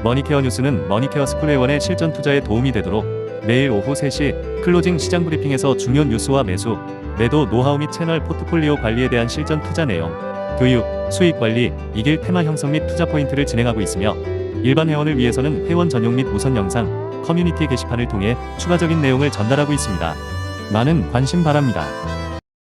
머니케어 뉴스는 머니케어 스쿨회원의 실전 투자에 도움이 되도록 매일 오후 3시 클로징 시장 브리핑에서 중요 뉴스와 매수, 매도 노하우 및 채널 포트폴리오 관리에 대한 실전 투자 내용, 교육, 수익 관리, 이길 테마 형성 및 투자 포인트를 진행하고 있으며 일반 회원을 위해서는 회원 전용 및 우선 영상, 커뮤니티 게시판을 통해 추가적인 내용을 전달하고 있습니다. 많은 관심 바랍니다.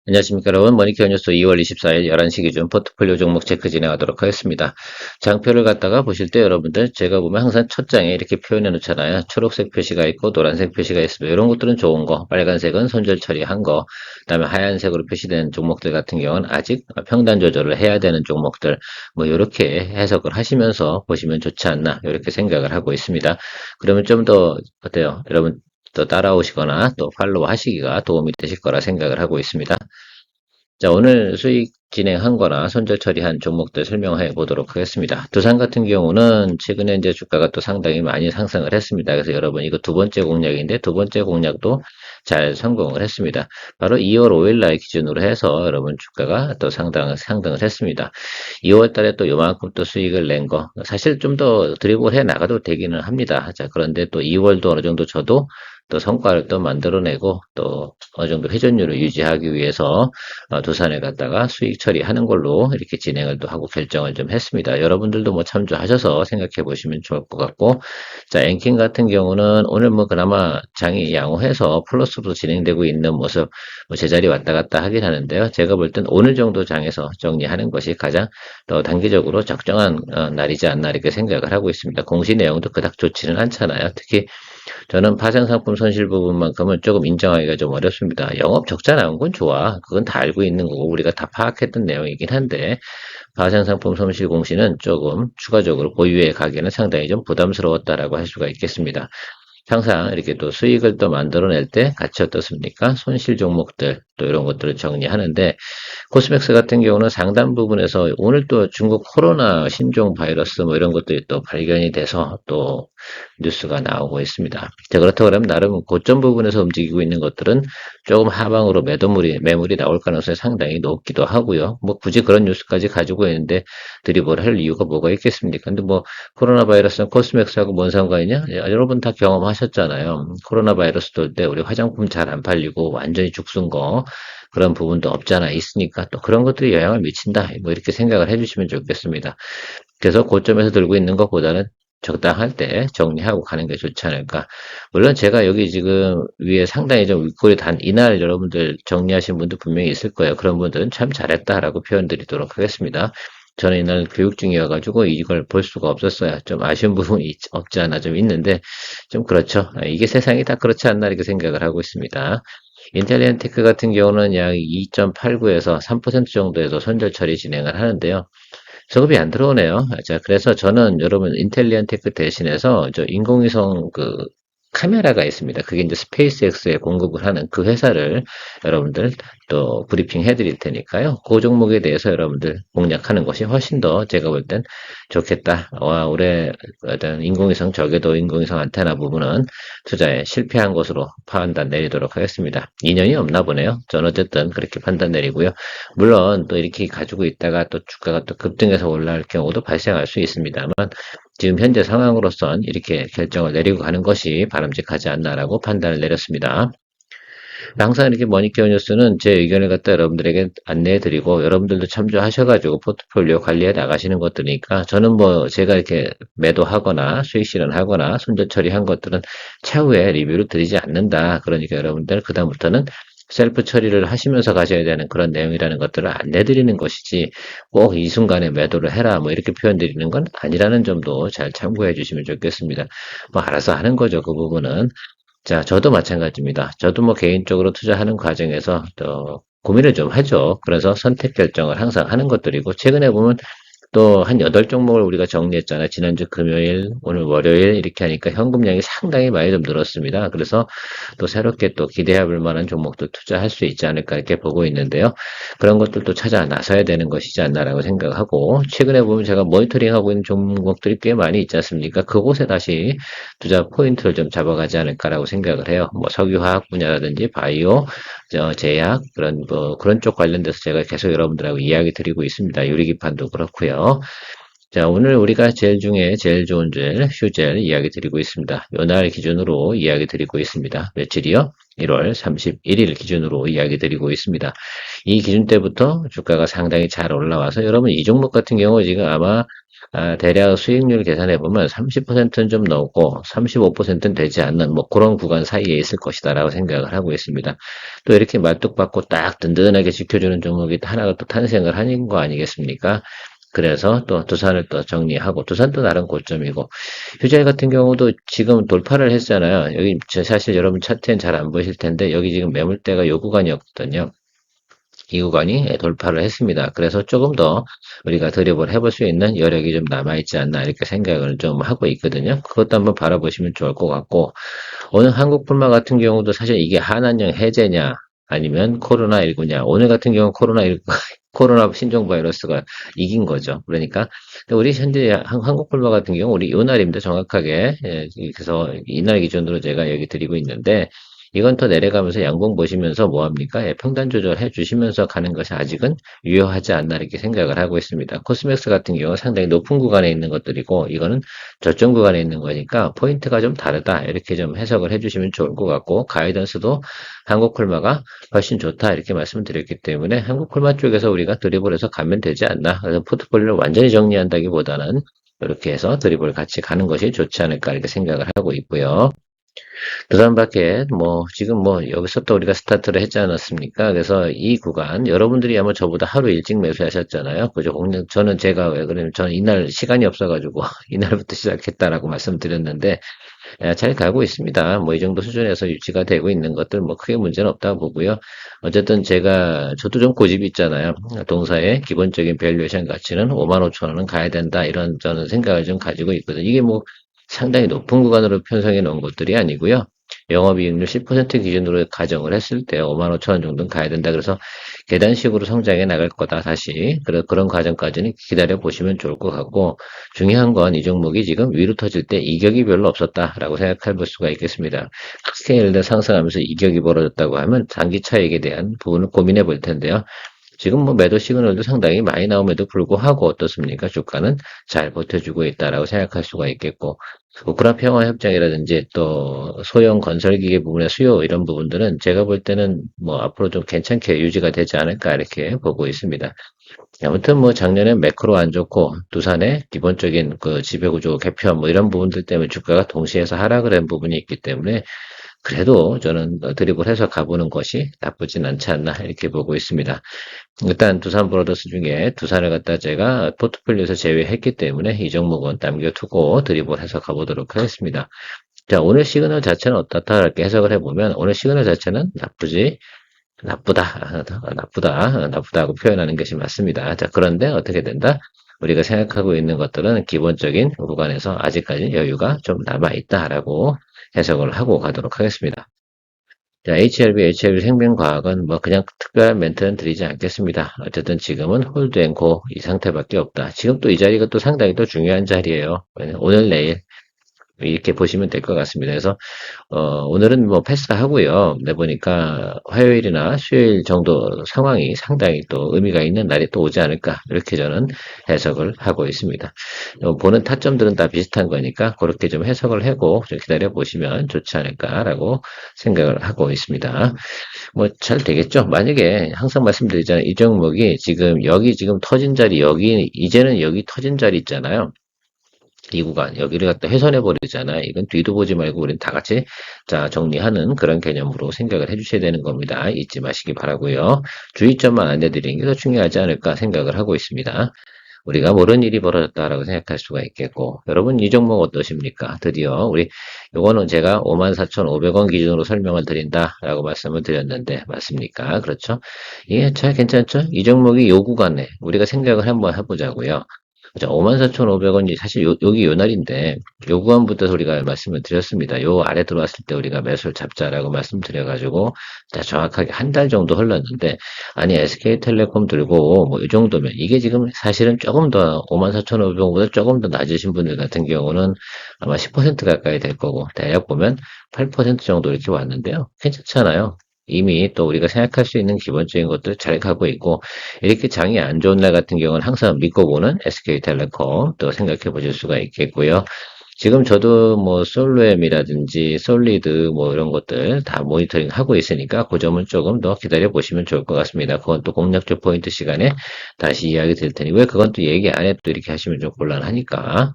안녕하십니까 여러분. 머니케어 뉴스 2월 24일 11시 기준 포트폴리오 종목 체크 진행하도록 하겠습니다. 장표를 갖다가 보실 때 여러분들 제가 보면 항상 첫 장에 이렇게 표현해 놓잖아요. 초록색 표시가 있고 노란색 표시가 있습니다. 이런 것들은 좋은 거, 빨간색은 손절 처리한 거, 그 다음에 하얀색으로 표시된 종목들 같은 경우는 아직 평단 조절을 해야 되는 종목들, 뭐 이렇게 해석을 하시면서 보시면 좋지 않나 이렇게 생각을 하고 있습니다. 그러면 좀 더 어때요? 여러분 또 따라오시거나 또 팔로우 하시기가 도움이 되실 거라 생각을 하고 있습니다. 자, 오늘 수익 진행한 거나 손절 처리한 종목들 설명해 보도록 하겠습니다. 두산 같은 경우는 최근에 이제 주가가 또 상당히 많이 상승을 했습니다. 그래서 여러분 이거 두 번째 공략인데 두 번째 공략도 잘 성공을 했습니다. 바로 2월 5일 날 기준으로 해서 여러분 주가가 또 상승을 했습니다. 2월 달에 또 요만큼 또 수익을 낸 거 사실 좀 더 드리블 해 나가도 되기는 합니다. 자, 그런데 또 2월도 어느 정도 저도 또 성과를 또 만들어내고 또 어느 정도 회전율을 유지하기 위해서 두산에 갔다가 수익 처리하는 걸로 이렇게 진행을 또 하고 결정을 좀 했습니다. 여러분들도 뭐 참조하셔서 생각해 보시면 좋을 것 같고, 자, 앵킹 같은 경우는 오늘 뭐 그나마 장이 양호해서 플러스로 진행되고 있는 모습, 뭐 제자리 왔다 갔다 하긴 하는데요. 제가 볼 땐 오늘 정도 장에서 정리하는 것이 가장 더 단기적으로 적정한 날이지 않나 이렇게 생각을 하고 있습니다. 공시 내용도 그닥 좋지는 않잖아요. 특히 저는 파생상품 손실 부분만큼은 조금 인정하기가 좀 어렵습니다. 영업 적자 나온 건 좋아. 그건 다 알고 있는 거고 우리가 다 파악했던 내용이긴 한데 파생상품 손실 공시는 조금 추가적으로 보유에 가기에는 상당히 좀 부담스러웠다라고 할 수가 있겠습니다. 항상 이렇게 또 수익을 또 만들어낼 때 같이 어떻습니까? 손실 종목들 또 이런 것들을 정리하는데 코스맥스 같은 경우는 상단 부분에서 오늘 또 중국 코로나 신종 바이러스 뭐 이런 것들이 또 발견이 돼서 또 뉴스가 나오고 있습니다. 자, 그렇다고 그러면 나름 고점 부분에서 움직이고 있는 것들은 조금 하방으로 매물이 나올 가능성이 상당히 높기도 하고요. 뭐 굳이 그런 뉴스까지 가지고 있는데 드리블 할 이유가 뭐가 있겠습니까? 근데 뭐 코로나 바이러스는 코스맥스하고 뭔 상관이냐? 여러분 다 경험하셨잖아요. 코로나 바이러스 돌 때 우리 화장품 잘 안 팔리고 완전히 죽순 거 그런 부분도 없잖아 있으니까 또 그런 것들이 영향을 미친다. 뭐 이렇게 생각을 해주시면 좋겠습니다. 그래서 고점에서 들고 있는 것보다는 적당할 때 정리하고 가는 게 좋지 않을까. 물론 제가 여기 지금 위에 상당히 좀 윗골이 단 이날 여러분들 정리하신 분도 분명히 있을 거예요. 그런 분들은 참 잘했다라고 표현 드리도록 하겠습니다. 저는 이날 교육 중이어가지고 이걸 볼 수가 없었어요. 좀 아쉬운 부분이 없지 않아 좀 있는데 좀 그렇죠. 이게 세상이 다 그렇지 않나 이렇게 생각을 하고 있습니다. 인텔리언테크 같은 경우는 약 2.89에서 3% 정도에서 손절 처리 진행을 하는데요. 수급이 안 들어오네요. 자, 그래서 저는 여러분 인텔리언테크 대신해서 저 인공위성 그 카메라가 있습니다. 그게 이제 스페이스X에 공급을 하는 그 회사를 여러분들 또 브리핑 해드릴 테니까요. 그 종목에 대해서 여러분들 공략하는 것이 훨씬 더 제가 볼 땐 좋겠다. 와, 올해 어떤 인공위성 적에도 인공위성 안테나 부분은 투자에 실패한 것으로 판단 내리도록 하겠습니다. 인연이 없나 보네요. 저는 어쨌든 그렇게 판단 내리고요. 물론 또 이렇게 가지고 있다가 또 주가가 또 급등해서 올라갈 경우도 발생할 수 있습니다만 지금 현재 상황으로선 이렇게 결정을 내리고 가는 것이 바람직하지 않나라고 판단을 내렸습니다. 항상 이렇게 머니케어 뉴스는 제 의견을 갖다 여러분들에게 안내해드리고 여러분들도 참조하셔가지고 포트폴리오 관리해 나가시는 것들이니까 저는 뭐 제가 이렇게 매도하거나 수익 실현하거나 손절 처리한 것들은 차후에 리뷰를 드리지 않는다. 그러니까 여러분들 그다음부터는 셀프 처리를 하시면서 가셔야 되는 그런 내용이라는 것들을 안내드리는 것이지 꼭 이 순간에 매도를 해라 뭐 이렇게 표현 드리는 건 아니라는 점도 잘 참고해 주시면 좋겠습니다. 뭐 알아서 하는 거죠 그 부분은. 자, 저도 마찬가지입니다. 저도 뭐 개인적으로 투자하는 과정에서 또 고민을 좀 하죠. 그래서 선택 결정을 항상 하는 것들이고 최근에 보면 또 한 8종목을 우리가 정리했잖아요. 지난주 금요일, 오늘 월요일 이렇게 하니까 현금량이 상당히 많이 좀 늘었습니다. 그래서 또 새롭게 또 기대해 볼 만한 종목도 투자할 수 있지 않을까 이렇게 보고 있는데요. 그런 것들도 찾아 나서야 되는 것이지 않나라고 생각하고 최근에 보면 제가 모니터링하고 있는 종목들이 꽤 많이 있지 않습니까? 그곳에 다시 투자 포인트를 좀 잡아가지 않을까라고 생각을 해요. 뭐 석유화학 분야라든지 바이오, 제약 그런 뭐 그런 쪽 관련돼서 제가 계속 여러분들하고 이야기 드리고 있습니다. 유리기판도 그렇고요. 자, 오늘 우리가 젤 중에 제일 좋은 젤, 휴젤 이야기 드리고 있습니다. 요날 기준으로 이야기 드리고 있습니다. 며칠이요? 1월 31일 기준으로 이야기 드리고 있습니다. 이 기준 때부터 주가가 상당히 잘 올라와서 여러분 이 종목 같은 경우 지금 아마 대략 수익률 계산해 보면 30%는 좀 넘고 35%는 되지 않는 뭐 그런 구간 사이에 있을 것이다라고 생각을 하고 있습니다. 또 이렇게 말뚝박고 딱 든든하게 지켜주는 종목이 하나가 또 탄생을 하는 거 아니겠습니까? 그래서 또 두산을 또 정리하고 두산도 나름 고점이고 휴재 같은 경우도 지금 돌파를 했잖아요. 여기 사실 여러분 차트엔 잘 안 보실 텐데 여기 지금 매물대가 요 구간이었거든요. 이 구간이 돌파를 했습니다. 그래서 조금 더 우리가 드립을 해볼 수 있는 여력이 좀 남아있지 않나 이렇게 생각을 좀 하고 있거든요. 그것도 한번 바라보시면 좋을 것 같고 오늘 한국불마 같은 경우도 사실 이게 한한령 해제냐 아니면 코로나19냐 오늘 같은 경우 코로나19 코로나 신종 바이러스가 이긴 거죠. 그러니까 우리 현재 한국불마 같은 경우 우리 요날입니다. 정확하게 그래서 이날 기준으로 제가 여기 드리고 있는데 이건 더 내려가면서 양봉 보시면서 뭐합니까? 평단 조절해 주시면서 가는 것이 아직은 유효하지 않나 이렇게 생각을 하고 있습니다. 코스맥스 같은 경우 상당히 높은 구간에 있는 것들이고 이거는 저점 구간에 있는 거니까 포인트가 좀 다르다 이렇게 좀 해석을 해주시면 좋을 것 같고 가이던스도 한국콜마가 훨씬 좋다 이렇게 말씀드렸기 때문에 한국콜마 쪽에서 우리가 드립을 해서 가면 되지 않나. 그래서 포트폴리오를 완전히 정리한다기보다는 이렇게 해서 드립을 같이 가는 것이 좋지 않을까 이렇게 생각을 하고 있고요. 두산마켓 지금 여기서 또 우리가 스타트를 했지 않았습니까? 그래서 이 구간 여러분들이 아마 저보다 하루 일찍 매수하셨잖아요. 그죠? 저는 제가 왜 그러냐면 저는 이날 시간이 없어가지고 이날부터 시작했다라고 말씀드렸는데 잘 가고 있습니다. 이 정도 수준에서 유지가 되고 있는 것들 크게 문제는 없다고 보고요. 어쨌든 저도 좀 고집이 있잖아요. 동사의 기본적인 밸류에이션 가치는 5만 5천 원은 가야 된다 이런 저는 생각을 좀 가지고 있거든요. 이게 상당히 높은 구간으로 편성해 놓은 것들이 아니고요. 영업이익률 10% 기준으로 가정을 했을 때 5만 5천 원 정도는 가야 된다. 그래서 계단식으로 성장해 나갈 거다. 다시 그런 과정까지는 기다려 보시면 좋을 것 같고 중요한 건 이 종목이 지금 위로 터질 때 이격이 별로 없었다라고 생각해 볼 수가 있겠습니다. 크게 예를 들어 상승하면서 이격이 벌어졌다고 하면 장기 차익에 대한 부분을 고민해 볼 텐데요. 지금 매도 시그널도 상당히 많이 나옴에도 불구하고 어떻습니까? 주가는 잘 버텨주고 있다라고 생각할 수가 있겠고, 우크라 평화 협정이라든지 또 소형 건설기계 부분의 수요 이런 부분들은 제가 볼 때는 앞으로 좀 괜찮게 유지가 되지 않을까 이렇게 보고 있습니다. 아무튼 작년에 매크로 안 좋고 두산의 기본적인 그 지배구조 개편 이런 부분들 때문에 주가가 동시에서 하락을 한 부분이 있기 때문에 그래도 저는 드립을 해서 가보는 것이 나쁘진 않지 않나 이렇게 보고 있습니다. 일단 두산 브로더스 중에 두산을 갖다 제가 포트폴리오에서 제외했기 때문에 이 종목은 남겨두고 드립을 해서 가보도록 하겠습니다. 자, 오늘 시그널 자체는 어떻다 이렇게 해석을 해보면 오늘 시그널 자체는 나쁘다고 표현하는 것이 맞습니다. 자, 그런데 어떻게 된다? 우리가 생각하고 있는 것들은 기본적인 구간에서 아직까지 여유가 좀 남아있다라고 해석을 하고 가도록 하겠습니다. 자, HLB 생명과학은 그냥 특별한 멘트는 드리지 않겠습니다. 어쨌든 지금은 홀드앤고 이 상태밖에 없다. 지금 또 이 자리가 또 상당히 또 중요한 자리예요. 오늘 내일 이렇게 보시면 될 것 같습니다. 그래서 오늘은 패스하고요. 내보니까 화요일이나 수요일 정도 상황이 상당히 또 의미가 있는 날이 또 오지 않을까 이렇게 저는 해석을 하고 있습니다. 보는 타점들은 다 비슷한 거니까 그렇게 좀 해석을 하고 좀 기다려 보시면 좋지 않을까라고 생각을 하고 있습니다. 잘 되겠죠. 만약에 항상 말씀드리잖아요. 이 종목이 여기 터진 자리 이제는 여기 터진 자리 있잖아요. 이 구간 여기를 갖다 훼손해 버리잖아요. 이건 뒤도 보지 말고 우리는 다 같이 정리하는 그런 개념으로 생각을 해주셔야 되는 겁니다. 잊지 마시기 바라고요. 주의점만 안내드리는 게 더 중요하지 않을까 생각을 하고 있습니다. 우리가 모르는 일이 벌어졌다라고 생각할 수가 있겠고 여러분 이 종목 어떠십니까? 드디어 요거는 제가 54,500원 기준으로 설명을 드린다라고 말씀을 드렸는데 맞습니까? 그렇죠? 이게 잘 괜찮죠? 이 종목이 요 구간에 우리가 생각을 한번 해보자고요. 54,500원이 사실 여기 요 날인데 요 구간부터 우리가 말씀을 드렸습니다. 요 아래 들어왔을 때 우리가 매수를 잡자라고 말씀드려가지고 정확하게 한 달 정도 흘렀는데 아니 SK텔레콤 들고 이 정도면 이게 지금 사실은 조금 더 54,500원보다 조금 더 낮으신 분들 같은 경우는 아마 10% 가까이 될 거고 대략 보면 8% 정도 이렇게 왔는데요. 괜찮잖아요. 이미 또 우리가 생각할 수 있는 기본적인 것들 잘 가고 있고, 이렇게 장이 안 좋은 날 같은 경우는 항상 믿고 보는 SK텔레콤 또 생각해 보실 수가 있겠고요. 지금 저도 뭐 솔로엠이라든지 솔리드 뭐 이런 것들 다 모니터링 하고 있으니까 그 점은 조금 더 기다려 보시면 좋을 것 같습니다. 그건 또 공략적 포인트 시간에 다시 이야기 드릴 테니 왜 그건 또 얘기 안 해 또 이렇게 하시면 좀 곤란하니까.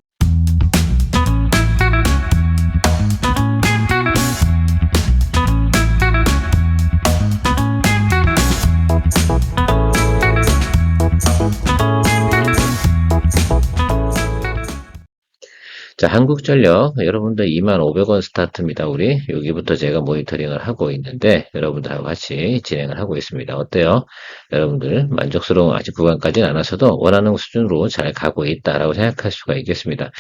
자, 한국전력 여러분들 25,000원 스타트입니다. 우리 여기부터 제가 모니터링을 하고 있는데 여러분들하고 같이 진행을 하고 있습니다. 어때요? 여러분들 만족스러운 아직 구간까지는 않아서도 원하는 수준으로 잘 가고 있다라고 생각할 수가 있겠습니다.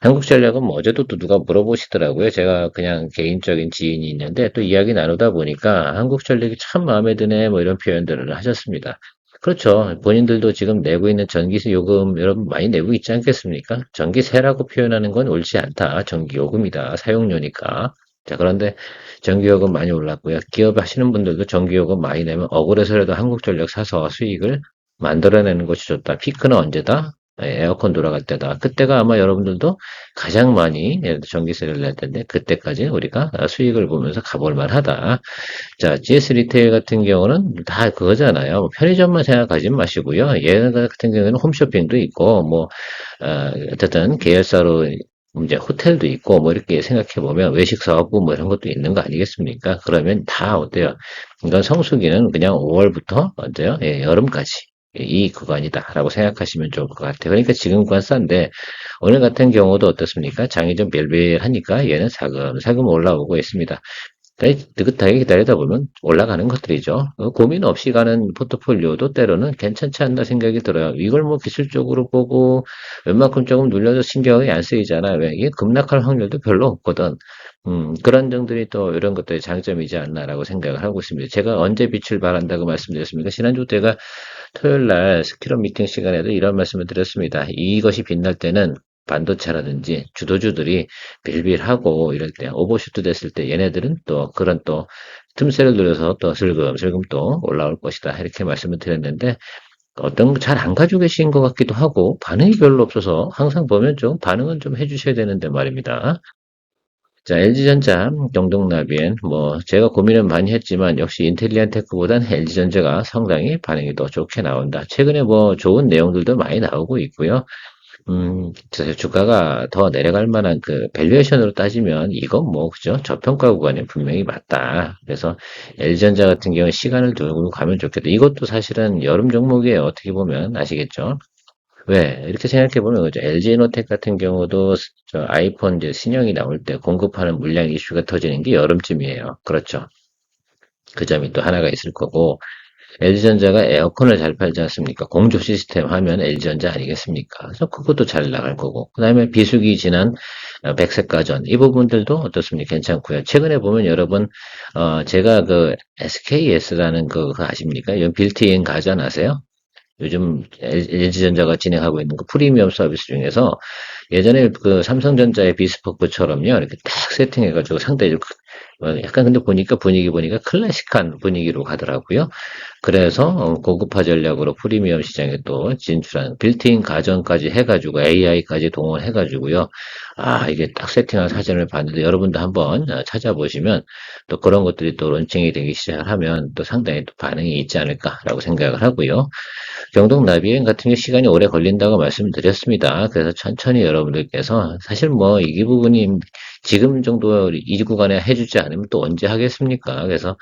한국전력은 뭐 어제도 또 누가 물어보시더라고요. 제가 그냥 개인적인 지인이 있는데 또 이야기 나누다 보니까 한국전력이 참 마음에 드네 뭐 이런 표현들을 하셨습니다. 그렇죠. 본인들도 지금 내고 있는 전기세 요금 여러분 많이 내고 있지 않겠습니까? 전기세라고 표현하는 건 옳지 않다. 전기요금이다. 사용료니까. 자, 그런데 전기요금 많이 올랐고요. 기업 하시는 분들도 전기요금 많이 내면 억울해서라도 한국전력 사서 수익을 만들어내는 것이 좋다. 피크는 언제다? 에어컨 돌아갈 때다. 그때가 아마 여러분들도 가장 많이 전기세를 낼 텐데 그때까지 우리가 수익을 보면서 가볼 만하다. 자, GS 리테일 같은 경우는 다 그거잖아요. 뭐 편의점만 생각하지 마시고요. 얘네 같은 경우는 홈쇼핑도 있고, 뭐, 어쨌든 계열사로 이제 호텔도 있고, 뭐 이렇게 생각해 보면 외식 사업부 뭐 이런 것도 있는 거 아니겠습니까? 그러면 다 어때요? 이건 성수기는 그냥 5월부터 어때요? 예, 여름까지. 이 구간이다라고 생각하시면 좋을 것 같아요. 그러니까 지금 구간 싼데 오늘 같은 경우도 어떻습니까? 장이 좀 벨벨하니까 얘는 사금 올라오고 있습니다. 느긋하게 기다리다 보면 올라가는 것들이죠. 고민 없이 가는 포트폴리오도 때로는 괜찮지 않나 생각이 들어요. 이걸 뭐 기술적으로 보고 웬만큼 조금 눌려도 신경이 안 쓰이잖아요. 왜? 이게 급락할 확률도 별로 없거든. 그런 점들이 또 이런 것들이 장점이지 않나라고 생각을 하고 있습니다. 제가 언제 빛을 발한다고 말씀드렸습니까? 지난주 제가 토요일 날 스키런 미팅 시간에도 이런 말씀을 드렸습니다. 이것이 빛날 때는 반도체라든지 주도주들이 빌빌하고 이럴 때 오버슈트 됐을 때 얘네들은 또 그런 또 틈새를 노려서 또 슬금슬금 또 올라올 것이다. 이렇게 말씀을 드렸는데 어떤 잘 안 가지고 계신 것 같기도 하고 반응이 별로 없어서 항상 보면 좀 반응은 좀 해주셔야 되는데 말입니다. 자, LG전자, 경동나비엔, 뭐, 제가 고민은 많이 했지만, 역시 인텔리안테크보단 LG전자가 상당히 반응이 더 좋게 나온다. 최근에 뭐, 좋은 내용들도 많이 나오고 있고요. 사실 주가가 더 내려갈 만한 그 밸류에이션으로 따지면 이건 뭐 그죠? 저평가 구간이 분명히 맞다. 그래서 LG전자 같은 경우는 시간을 두고 가면 좋겠다. 이것도 사실은 여름 종목이에요. 어떻게 보면 아시겠죠? 왜? 이렇게 생각해 보면 그죠? LG에너텍 같은 경우도 저 아이폰 이제 신형이 나올 때 공급하는 물량 이슈가 터지는 게 여름쯤이에요. 그렇죠? 그 점이 또 하나가 있을 거고 LG전자가 에어컨을 잘 팔지 않습니까? 공조 시스템 하면 LG전자 아니겠습니까? 그래서 그것도 잘 나갈 거고. 그 다음에 비수기 지난 백색 가전. 이 부분들도 어떻습니까? 괜찮고요. 최근에 보면 여러분, 제가 그 SKS라는 그거 아십니까? 이 빌트인 가전 아세요? 요즘 LG전자가 진행하고 있는 그 프리미엄 서비스 중에서 예전에 그 삼성전자의 비스포크처럼요, 이렇게 딱 세팅해가지고 상당히 약간 근데 분위기 보니까 클래식한 분위기로 가더라고요. 그래서 고급화 전략으로 프리미엄 시장에 또 진출한 빌트인 가전까지 해가지고 AI까지 동원해가지고요. 아, 이게 딱 세팅한 사진을 봤는데 여러분도 한번 찾아보시면 또 그런 것들이 또 론칭이 되기 시작하면 또 상당히 또 반응이 있지 않을까라고 생각을 하고요. 경동 나비행 같은 게 시간이 오래 걸린다고 말씀드렸습니다. 그래서 천천히 여러분들께서 사실 뭐 이 부분이 지금 정도 이 구간에 해주지 않으면 또 언제 하겠습니까? 그래서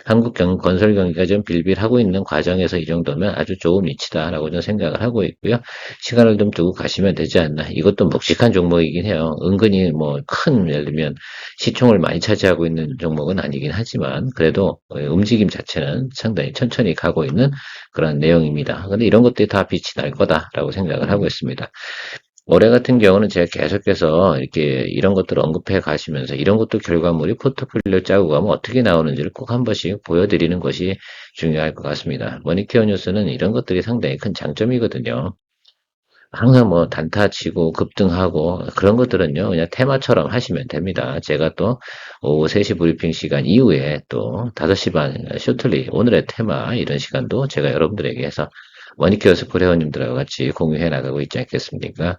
한국 건설 경기가 좀 빌빌하고 있는 과정에서 이 정도면 아주 좋은 위치다라고 저는 생각을 하고 있고요. 시간을 좀 두고 가시면 되지 않나. 이것도 묵직한 종목이긴 해요. 은근히 뭐 큰 예를 들면 시총을 많이 차지하고 있는 종목은 아니긴 하지만 그래도 움직임 자체는 상당히 천천히 가고 있는 그런 내용입니다. 근데 이런 것들이 다 빛이 날 거다라고 생각을 하고 있습니다. 올해 같은 경우는 제가 계속해서 이렇게 이런 것들을 언급해 가시면서 이런 것도 결과물이 포트폴리오 짜고 가면 어떻게 나오는지를 꼭 한 번씩 보여드리는 것이 중요할 것 같습니다. 머니케어 뉴스는 이런 것들이 상당히 큰 장점이거든요. 항상 뭐 단타 치고 급등하고 그런 것들은요, 그냥 테마처럼 하시면 됩니다. 제가 또 오후 3시 브리핑 시간 이후에 또 5시 반 쇼틀리 오늘의 테마 이런 시간도 제가 여러분들에게 해서 머니케어 스쿨 회원님들하고 같이 공유해 나가고 있지 않겠습니까?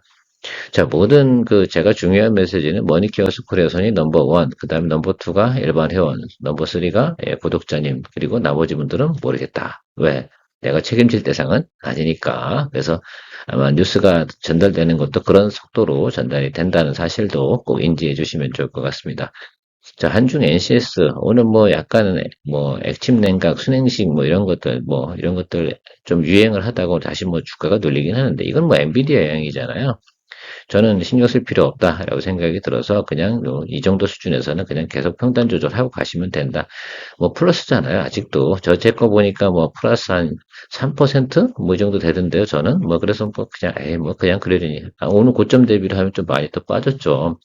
자, 모든 제가 중요한 메시지는 머니케어 스쿨 회원이 넘버 원, 그 다음에 넘버 투가 일반 회원, 넘버 쓰리가 구독자님, 그리고 나머지 분들은 모르겠다. 왜? 내가 책임질 대상은 아니니까. 그래서 아마 뉴스가 전달되는 것도 그런 속도로 전달이 된다는 사실도 꼭 인지해 주시면 좋을 것 같습니다. 자, 한중 NCS, 오늘 뭐 약간 뭐 액침 냉각, 순행식 뭐 이런 것들 좀 유행을 하다고 다시 뭐 주가가 눌리긴 하는데 이건 뭐 엔비디아 영향이잖아요. 저는 신경 쓸 필요 없다라고 생각이 들어서 그냥 이 정도 수준에서는 그냥 계속 평단 조절하고 가시면 된다. 뭐 플러스잖아요. 아직도 제 거 보니까 뭐 플러스 한 3%? 뭐 이 정도 되던데요. 저는 뭐 그래서 뭐 그냥 에이 뭐 그냥 그러려니 오늘 고점 대비를 하면 좀 많이 또 빠졌죠.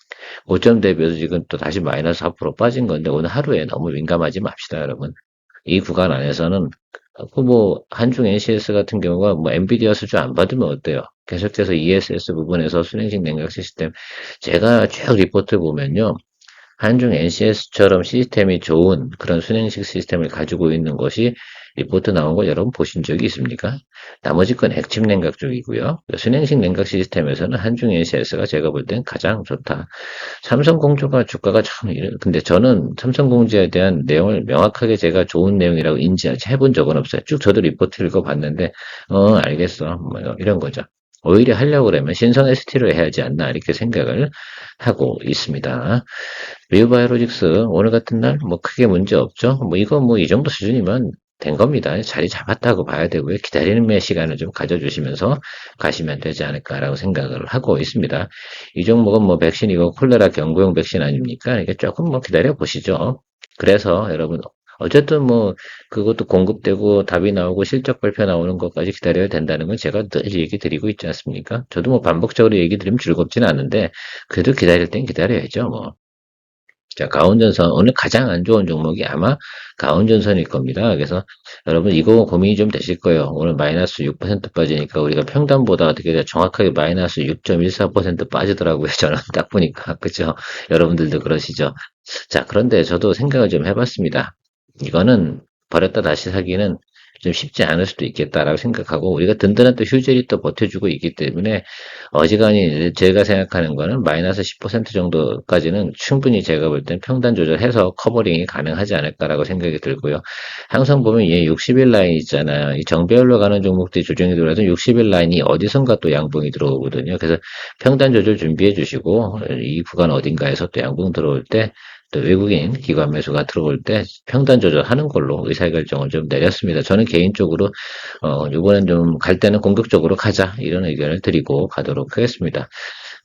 고점 대비해서 지금 또 다시 마이너스 4% 빠진 건데 오늘 하루에 너무 민감하지 맙시다, 여러분. 이 구간 안에서는 뭐 한중 NCS 같은 경우가 뭐 엔비디아 수주 안 받으면 어때요? 계속해서 ESS 부분에서 순행식 냉각 시스템 제가 쭉 리포트 보면요. 한중 NCS처럼 시스템이 좋은 그런 순행식 시스템을 가지고 있는 것이 리포트 나온 거 여러분 보신 적이 있습니까? 나머지 건 액침 냉각 쪽이고요. 순행식 냉각 시스템에서는 한중 NCS가 제가 볼 땐 가장 좋다. 삼성공조가 주가가 참, 근데 저는 삼성공조에 대한 내용을 명확하게 제가 좋은 내용이라고 인지하지 해본 적은 없어요. 쭉 저도 리포트 읽어봤는데, 알겠어. 뭐, 이런 거죠. 오히려 하려고 그러면 신성 ST를 해야지 않나, 이렇게 생각을 하고 있습니다. 리우바이오로직스, 오늘 같은 날, 뭐, 크게 문제 없죠? 뭐, 이거 뭐, 이 정도 수준이면 된 겁니다. 자리 잡았다고 봐야 되고요. 기다리는 시간을 좀 가져주시면서 가시면 되지 않을까라고 생각을 하고 있습니다. 이 종목은 뭐 백신이고 콜레라 경구용 백신 아닙니까? 이게 조금 뭐 기다려 보시죠. 그래서 여러분 어쨌든 뭐 그것도 공급되고 답이 나오고 실적 발표 나오는 것까지 기다려야 된다는 건 제가 늘 얘기 드리고 있지 않습니까? 저도 뭐 반복적으로 얘기 드리면 즐겁지는 않은데 그래도 기다릴 땐 기다려야죠. 뭐. 자, 가온전선 오늘 가장 안 좋은 종목이 아마 가온전선일 겁니다. 그래서 여러분 이거 고민이 좀 되실 거예요. 오늘 마이너스 6% 빠지니까 우리가 평단보다 어떻게 돼 정확하게 마이너스 6.14% 빠지더라고요. 저는 딱 보니까 그죠? 여러분들도 그러시죠? 자, 그런데 저도 생각을 좀 해봤습니다. 이거는 버렸다 다시 사기는 좀 쉽지 않을 수도 있겠다라고 생각하고 우리가 든든한 또 휴젤이 또 버텨주고 있기 때문에 어지간히 제가 생각하는 거는 마이너스 10% 정도까지는 충분히 제가 볼 땐 평단 조절해서 커버링이 가능하지 않을까라고 생각이 들고요. 항상 보면 얘 60일 라인 있잖아요. 이 정배열로 가는 종목들이 조정이 들어도 60일 라인이 어디선가 또 양봉이 들어오거든요. 그래서 평단 조절 준비해 주시고 이 구간 어딘가에서 또 양봉 들어올 때 또 외국인 기관 매수가 들어올 때 평단 조절하는 걸로 의사결정을 좀 내렸습니다. 저는 개인적으로 이번엔 좀 갈 때는 공격적으로 가자 이런 의견을 드리고 가도록 하겠습니다.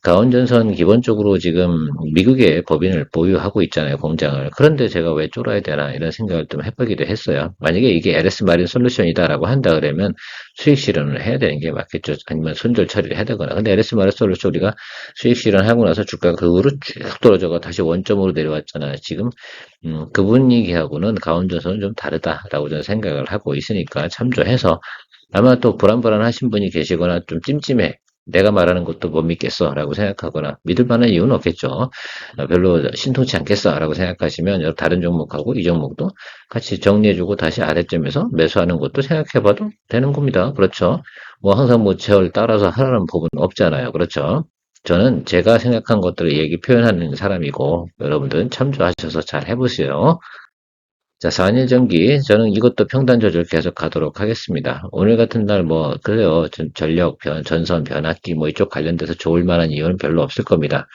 가온전선 기본적으로 지금 미국의 법인을 보유하고 있잖아요, 공장을. 그런데 제가 왜 쫄아야 되나 이런 생각을 좀 해보기도 했어요. 만약에 이게 LS 마린 솔루션이다라고 한다 그러면 수익 실현을 해야 되는 게 맞겠죠. 아니면 손절 처리를 해야 되거나. 근데 LS 마린 솔루션 우리가 수익 실현하고 나서 주가가 그 후로 쭉 떨어져가 다시 원점으로 내려왔잖아요. 지금 그분 얘기하고는 가온전선은 좀 다르다라고 저는 생각을 하고 있으니까 참조해서 아마 또 불안불안하신 분이 계시거나 좀 찜찜해. 내가 말하는 것도 못 믿겠어 라고 생각하거나 믿을 만한 이유는 없겠죠. 별로 신통치 않겠어 라고 생각하시면 다른 종목하고 이 종목도 같이 정리해주고 다시 아래점에서 매수하는 것도 생각해봐도 되는 겁니다. 그렇죠. 뭐 항상 뭐 제월 따라서 하라는 법은 없잖아요. 그렇죠. 저는 제가 생각한 것들을 얘기 표현하는 사람이고 여러분들은 참조하셔서 잘 해보세요. 자, 4일 전기. 저는 이것도 평단 조절 계속 가도록 하겠습니다. 오늘 같은 날 뭐, 그래요. 전력, 전선, 변압기 뭐 이쪽 관련돼서 좋을 만한 이유는 별로 없을 겁니다.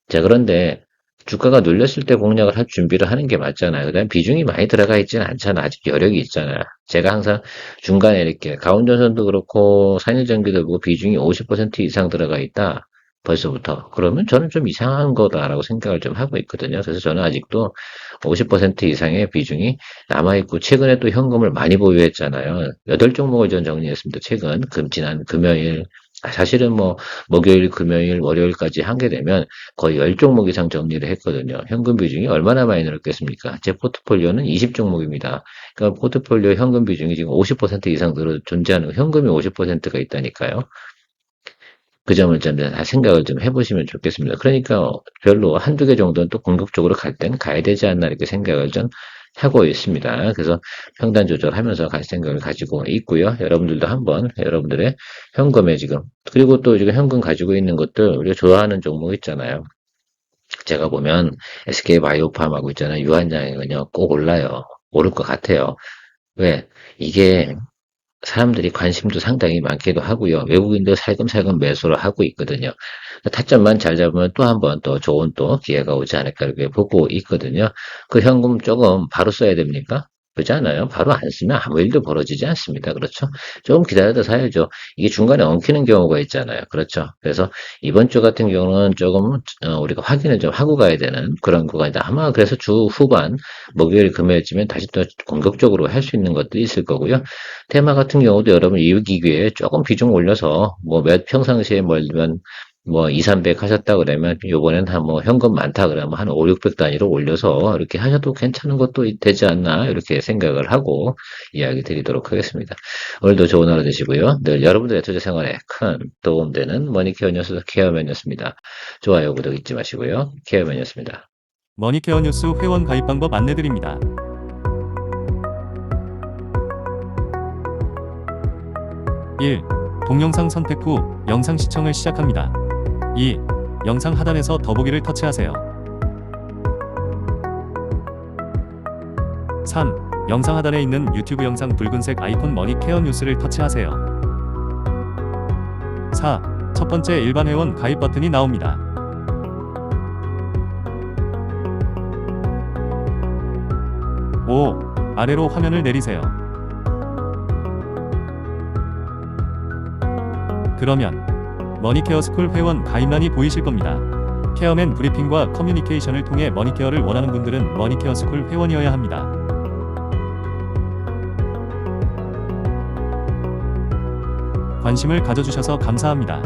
자, 그런데 주가가 눌렸을 때 공략을 할 준비를 하는 게 맞잖아요. 그다음 비중이 많이 들어가 있지는 않잖아. 아직 여력이 있잖아요. 제가 항상 중간에 이렇게 가운전선도 그렇고 4일 전기도 그렇고 비중이 50% 이상 들어가 있다. 벌써부터. 그러면 저는 좀 이상한 거다라고 생각을 좀 하고 있거든요. 그래서 저는 아직도 50% 이상의 비중이 남아있고, 최근에 또 현금을 많이 보유했잖아요. 8종목을 전 정리했습니다. 최근, 지난 금요일, 사실은 뭐, 목요일, 금요일, 월요일까지 하게 되면 거의 10종목 이상 정리를 했거든요. 현금 비중이 얼마나 많이 늘었겠습니까? 제 포트폴리오는 20종목입니다. 그러니까 포트폴리오 현금 비중이 지금 50% 이상 존재하는 현금이 50%가 있다니까요. 그 점을 좀 다 생각을 좀 해보시면 좋겠습니다. 그러니까 별로 한두 개 정도는 또 공격적으로 갈 땐 가야 되지 않나 이렇게 생각을 좀 하고 있습니다. 그래서 평단 조절하면서 갈 생각을 가지고 있고요. 여러분들도 한번 여러분들의 현금에 지금 그리고 또 지금 현금 가지고 있는 것들 우리가 좋아하는 종목 있잖아요. 제가 보면 SK바이오팜하고 있잖아요. 유한양이는요 꼭 올라요. 오를 것 같아요. 왜? 이게 사람들이 관심도 상당히 많기도 하고요. 외국인도 살금살금 매수를 하고 있거든요. 타점만 잘 잡으면 또 한 번 또 좋은 또 기회가 오지 않을까 이렇게 보고 있거든요. 그 현금 조금 바로 써야 됩니까? 그렇지 않아요? 바로 안 쓰면 아무 일도 벌어지지 않습니다. 그렇죠? 조금 기다려도 사야죠. 이게 중간에 엉키는 경우가 있잖아요. 그렇죠? 그래서 이번 주 같은 경우는 조금 우리가 확인을 좀 하고 가야 되는 그런 구간이다. 아마 그래서 주 후반 목요일 금요일쯤엔 다시 또 공격적으로 할 수 있는 것도 있을 거고요. 테마 같은 경우도 여러분 이기기에 조금 비중 올려서 뭐 평상시에 뭐 2, 300 하셨다 그러면 요번엔 한 뭐 현금 많다 그러면 한 5, 600 단위로 올려서 이렇게 하셔도 괜찮은 것도 되지 않나 이렇게 생각을 하고 이야기 드리도록 하겠습니다. 오늘도 좋은 하루 되시고요. 늘 여러분들의 투자 생활에 큰 도움되는 머니케어 뉴스 케어맨이었습니다. 좋아요, 구독 잊지 마시고요. 케어맨이었습니다. 머니케어 뉴스 회원 가입 방법 안내드립니다. 1. 동영상 선택 후 영상 시청을 시작합니다. 2. 영상 하단에서 더보기를 터치하세요. 3. 영상 하단에 있는 유튜브 영상 붉은색 아이콘 머니케어 뉴스를 터치하세요. 4. 첫 번째 일반 회원 가입 버튼이 나옵니다. 5. 아래로 화면을 내리세요. 그러면 머니케어 스쿨 회원 가입란이 보이실 겁니다. 케어맨 브리핑과 커뮤니케이션을 통해 머니케어를 원하는 분들은 머니케어 스쿨 회원이어야 합니다. 관심을 가져주셔서 감사합니다.